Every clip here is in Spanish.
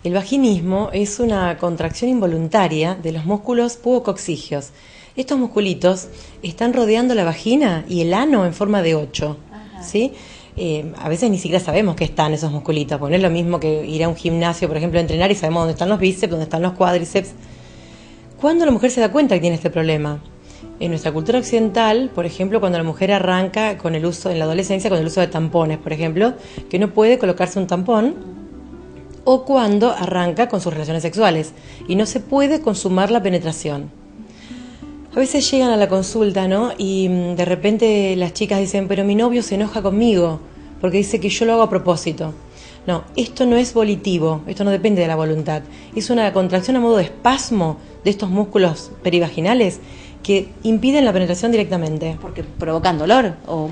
El vaginismo es una contracción involuntaria de los músculos pubococcígeos. Estos musculitos están rodeando la vagina y el ano en forma de 8, ¿sí? A veces ni siquiera sabemos que están esos musculitos, porque no es lo mismo que ir a un gimnasio, por ejemplo, a entrenar y sabemos dónde están los bíceps, dónde están los cuádriceps. ¿Cuándo la mujer se da cuenta que tiene este problema? En nuestra cultura occidental, por ejemplo, cuando la mujer arranca con el uso, en la adolescencia, con el uso de tampones, por ejemplo, que no puede colocarse un tampón, o cuando arranca con sus relaciones sexuales y no se puede consumar la penetración. A veces llegan a la consulta, ¿no? Y de repente las chicas dicen, pero mi novio se enoja conmigo porque dice que yo lo hago a propósito. No, esto no es volitivo, esto no depende de la voluntad. Es una contracción a modo de espasmo de estos músculos perivaginales que impiden la penetración directamente. Porque provocan dolor o...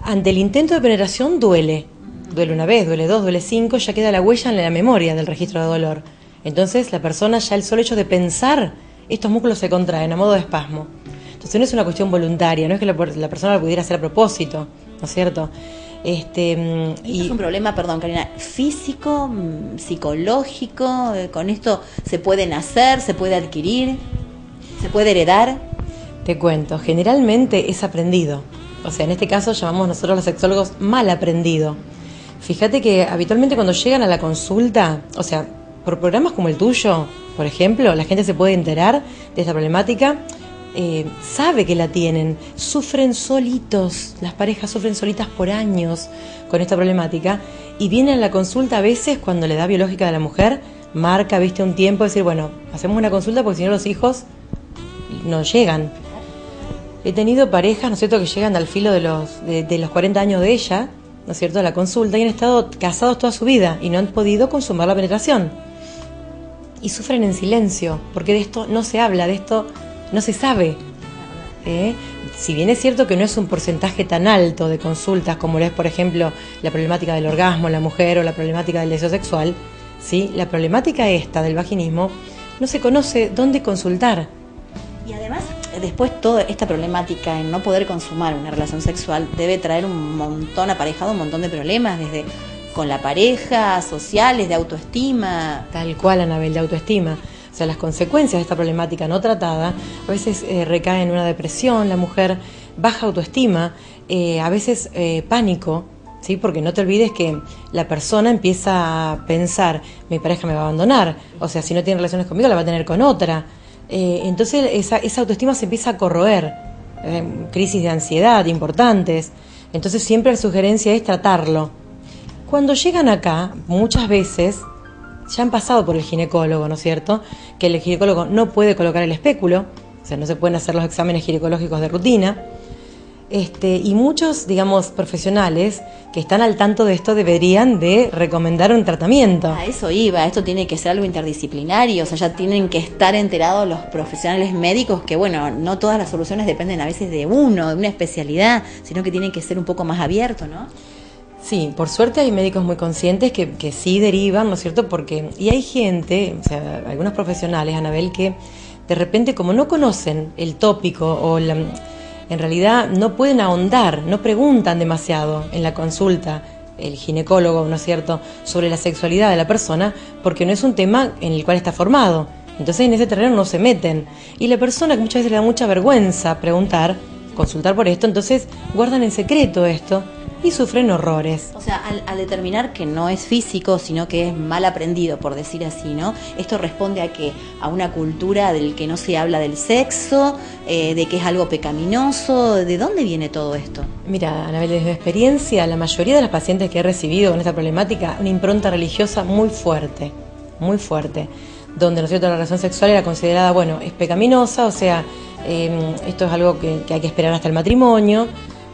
Ante el intento de penetración duele. Duele una vez, duele dos, duele 5, ya queda la huella en la memoria del registro de dolor. Entonces la persona, ya el solo hecho de pensar, estos músculos se contraen a modo de espasmo. Entonces no es una cuestión voluntaria, no es que la persona lo pudiera hacer a propósito, ¿no es cierto? ¿Es un problema, perdón, Karina, físico, psicológico? ¿Con esto se puede nacer, se puede adquirir, se puede heredar? Te cuento, generalmente es aprendido. O sea, en este caso llamamos nosotros los sexólogos mal aprendido. Fíjate que habitualmente cuando llegan a la consulta, o sea, por programas como el tuyo, por ejemplo, la gente se puede enterar de esta problemática, sabe que la tienen, sufren solitos, las parejas sufren solitas por años con esta problemática y vienen a la consulta a veces cuando la edad biológica de la mujer marca, viste, un tiempo, decir, bueno, hacemos una consulta porque si no los hijos no llegan. He tenido parejas, ¿no es cierto?, que llegan al filo de los 40 años de ella, ¿no es cierto?, a la consulta y han estado casados toda su vida y no han podido consumar la penetración. Y sufren en silencio, porque de esto no se habla, de esto no se sabe. Si bien es cierto que no es un porcentaje tan alto de consultas como lo es, por ejemplo, la problemática del orgasmo en la mujer o la problemática del deseo sexual, ¿sí?, la problemática esta del vaginismo no se conoce dónde consultar. Y además, después toda esta problemática en no poder consumar una relación sexual debe traer un montón aparejado, un montón de problemas, desde con la pareja, sociales, de autoestima. Tal cual, Anabel, de autoestima. O sea, las consecuencias de esta problemática no tratada, a veces recae en una depresión, la mujer, baja autoestima, a veces pánico, ¿sí? Porque no te olvides que la persona empieza a pensar, mi pareja me va a abandonar, o sea, si no tiene relaciones conmigo la va a tener con otra. Entonces esa autoestima se empieza a corroer, crisis de ansiedad importantes. Entonces siempre la sugerencia es tratarlo. Cuando llegan acá, muchas veces ya han pasado por el ginecólogo, ¿no es cierto?, que el ginecólogo no puede colocar el espéculo, o sea, no se pueden hacer los exámenes ginecológicos de rutina, y muchos, digamos, profesionales que están al tanto de esto deberían de recomendar un tratamiento. A eso iba, esto tiene que ser algo interdisciplinario, o sea, ya tienen que estar enterados los profesionales médicos que, bueno, no todas las soluciones dependen a veces de uno, de una especialidad, sino que tienen que ser un poco más abiertos, ¿no? Sí, por suerte hay médicos muy conscientes que sí derivan, ¿no es cierto? Y hay gente, o sea, algunos profesionales, Anabel, que de repente como no conocen el tópico o en realidad no pueden ahondar, no preguntan demasiado en la consulta, el ginecólogo, ¿no es cierto?, sobre la sexualidad de la persona, porque no es un tema en el cual está formado. Entonces en ese terreno no se meten. Y la persona, que muchas veces le da mucha vergüenza preguntar, consultar por esto, entonces guardan en secreto esto y sufren horrores. O sea, al determinar que no es físico, sino que es mal aprendido, por decir así, ¿no? Esto responde a que a una cultura del que no se habla del sexo, de que es algo pecaminoso. ¿De dónde viene todo esto? Mira, Anabel, desde mi experiencia, la mayoría de las pacientes que he recibido con esta problemática, una impronta religiosa muy fuerte, donde, ¿no es cierto?, la relación sexual era considerada, bueno, es pecaminosa, o sea, esto es algo que hay que esperar hasta el matrimonio,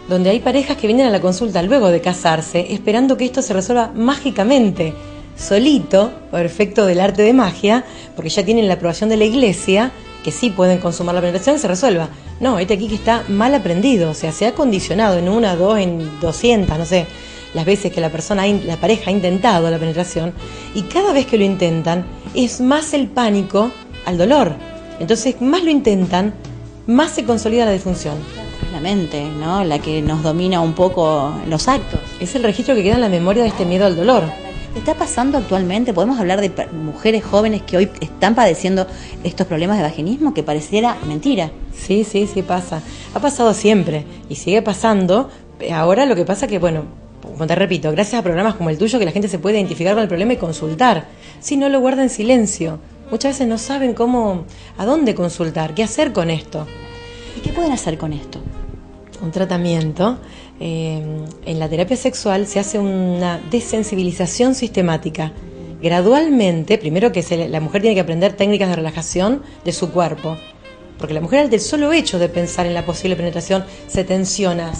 donde hay parejas que vienen a la consulta luego de casarse esperando que esto se resuelva mágicamente, solito, por efecto del arte de magia, porque ya tienen la aprobación de la iglesia, que sí pueden consumar la penetración y se resuelva. No, este aquí que está mal aprendido, o sea, se ha condicionado en 1, 2, en 200, no sé, las veces que la pareja ha intentado la penetración, y cada vez que lo intentan es más el pánico al dolor. Entonces, más lo intentan, más se consolida la disfunción. Es la mente, ¿no?, la que nos domina un poco los actos. Es el registro que queda en la memoria de este miedo al dolor. ¿Está pasando actualmente? ¿Podemos hablar de mujeres jóvenes que hoy están padeciendo estos problemas de vaginismo? Que pareciera mentira. Sí, sí, sí pasa. Ha pasado siempre y sigue pasando. Ahora lo que pasa que, bueno, como te repito, gracias a programas como el tuyo que la gente se puede identificar con el problema y consultar. Si no, lo guarda en silencio. Muchas veces no saben a dónde consultar, qué hacer con esto. ¿Y qué pueden hacer con esto? Un tratamiento. En la terapia sexual se hace una desensibilización sistemática. Gradualmente, primero que la mujer tiene que aprender técnicas de relajación de su cuerpo. Porque la mujer, del solo hecho de pensar en la posible penetración, se tensiona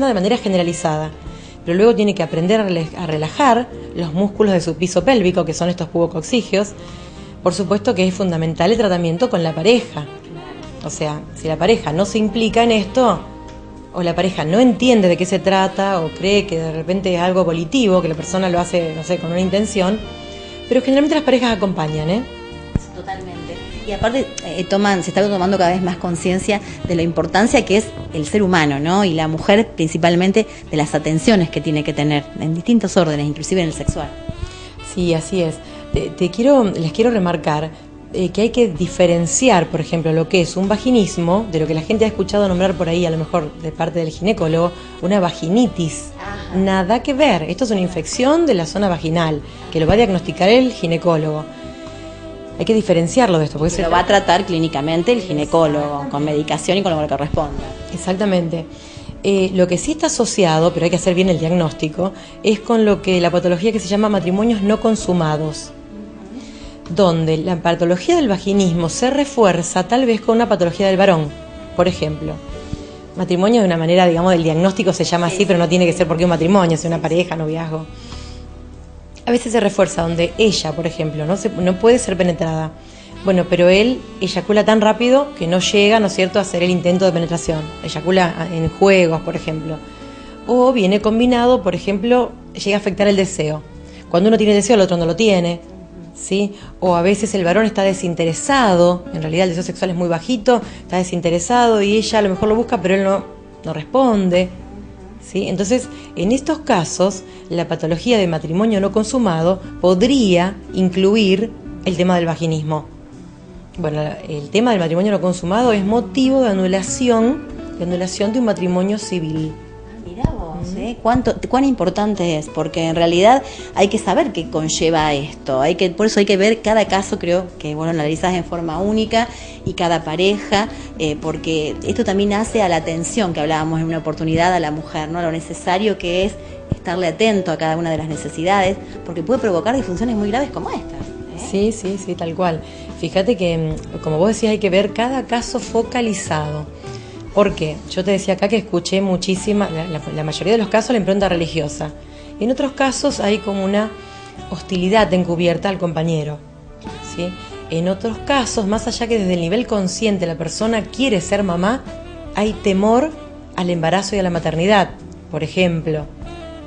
de manera generalizada. Pero luego tiene que aprender a relajar los músculos de su piso pélvico, que son estos pubococcígeos. Por supuesto que es fundamental el tratamiento con la pareja. O sea, si la pareja no se implica en esto, o la pareja no entiende de qué se trata, o cree que de repente es algo volitivo, que la persona lo hace, no sé, con una intención, pero generalmente las parejas acompañan, ¿eh? Totalmente. Y aparte se está tomando cada vez más conciencia de la importancia que es el ser humano, ¿no? Y la mujer principalmente de las atenciones que tiene que tener en distintos órdenes, inclusive en el sexual. Sí, así es. Les quiero remarcar que hay que diferenciar, por ejemplo, lo que es un vaginismo, de lo que la gente ha escuchado nombrar por ahí, a lo mejor de parte del ginecólogo, una vaginitis. Ajá. Nada que ver. Esto es una infección de la zona vaginal, que lo va a diagnosticar el ginecólogo. Hay que diferenciarlo de esto. Porque lo va a tratar clínicamente el ginecólogo, con medicación y con lo que corresponda. Exactamente. Lo que sí está asociado, pero hay que hacer bien el diagnóstico, es con la patología que se llama matrimonios no consumados, donde la patología del vaginismo se refuerza tal vez con una patología del varón. Por ejemplo, matrimonio de una manera, digamos, del diagnóstico se llama así, pero no tiene que ser porque un matrimonio, es una pareja, noviazgo. A veces se refuerza donde ella, por ejemplo, no puede ser penetrada. Bueno, pero él eyacula tan rápido que no llega, ¿no es cierto?, a hacer el intento de penetración. Eyacula en juegos, por ejemplo. O viene combinado, por ejemplo, llega a afectar el deseo. Cuando uno tiene deseo, el otro no lo tiene, ¿sí? O a veces el varón está desinteresado, en realidad el deseo sexual es muy bajito, está desinteresado y ella a lo mejor lo busca, pero él no responde, ¿sí? Entonces, en estos casos, la patología de matrimonio no consumado podría incluir el tema del vaginismo. Bueno, el tema del matrimonio no consumado es motivo de anulación de un matrimonio civil. Mirá vos, cuán importante es, porque en realidad hay que saber qué conlleva esto, por eso hay que ver cada caso, creo que lo analizás en forma única y cada pareja, porque esto también hace a la atención que hablábamos en una oportunidad a la mujer, ¿no? Lo necesario que es estarle atento a cada una de las necesidades, porque puede provocar disfunciones muy graves como estas. Sí, tal cual. Fíjate que, como vos decías, hay que ver cada caso focalizado. ¿Por qué? Yo te decía acá que escuché la mayoría de los casos la impronta religiosa. En otros casos hay como una hostilidad encubierta al compañero, ¿sí? En otros casos, más allá que desde el nivel consciente la persona quiere ser mamá, hay temor al embarazo y a la maternidad, por ejemplo,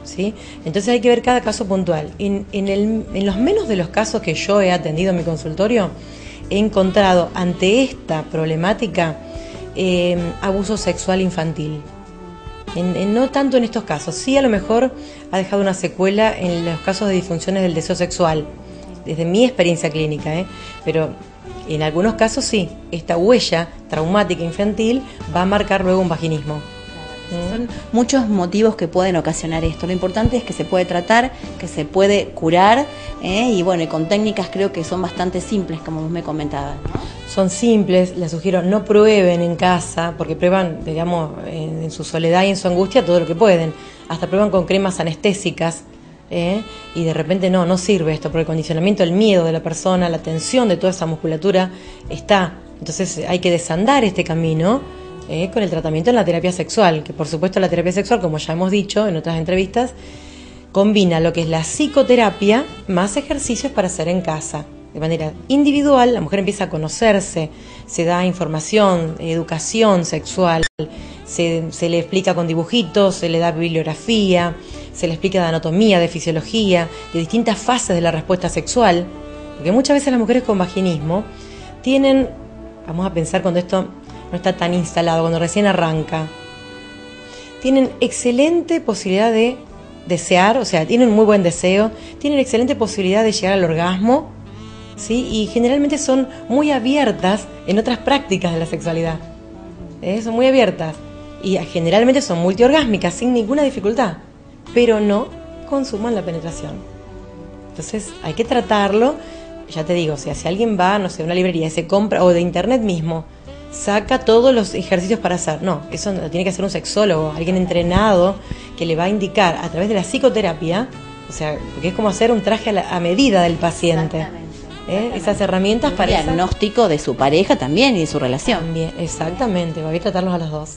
¿sí? Entonces hay que ver cada caso puntual. En los menos de los casos que yo he atendido en mi consultorio, he encontrado ante esta problemática abuso sexual infantil. No tanto en estos casos, sí a lo mejor ha dejado una secuela en los casos de disfunciones del deseo sexual, desde mi experiencia clínica, pero en algunos casos sí, esta huella traumática infantil va a marcar luego un vaginismo. Son muchos motivos que pueden ocasionar esto. Lo importante es que se puede tratar, que se puede curar, y con técnicas creo que son bastante simples, como vos me comentabas, ¿no? Son simples, les sugiero no prueben en casa, porque prueban, digamos, en su soledad y en su angustia todo lo que pueden. Hasta prueban con cremas anestésicas, y de repente no sirve esto, porque el condicionamiento, el miedo de la persona, la tensión de toda esa musculatura está. Entonces hay que desandar este camino con el tratamiento en la terapia sexual, que por supuesto la terapia sexual, como ya hemos dicho en otras entrevistas, combina lo que es la psicoterapia más ejercicios para hacer en casa. De manera individual, la mujer empieza a conocerse, se da información, educación sexual, se le explica con dibujitos, se le da bibliografía, se le explica de anatomía, de fisiología, de distintas fases de la respuesta sexual, porque muchas veces las mujeres con vaginismo tienen, vamos a pensar cuando esto no está tan instalado, cuando recién arranca, tienen excelente posibilidad de desear, o sea, tienen muy buen deseo, tienen excelente posibilidad de llegar al orgasmo, ¿sí? Y generalmente son muy abiertas en otras prácticas de la sexualidad. Son muy abiertas. Y generalmente son multiorgásmicas, sin ninguna dificultad, pero no consuman la penetración. Entonces hay que tratarlo, ya te digo, o sea, si alguien va, no sé, a una librería y se compra, o de internet mismo, saca todos los ejercicios para hacer. No, eso lo tiene que hacer un sexólogo, alguien entrenado que le va a indicar a través de la psicoterapia, o sea, porque es como hacer un traje a medida del paciente. Esas herramientas para diagnóstico de su pareja también y de su relación. También, exactamente, voy a tratarlos a los dos.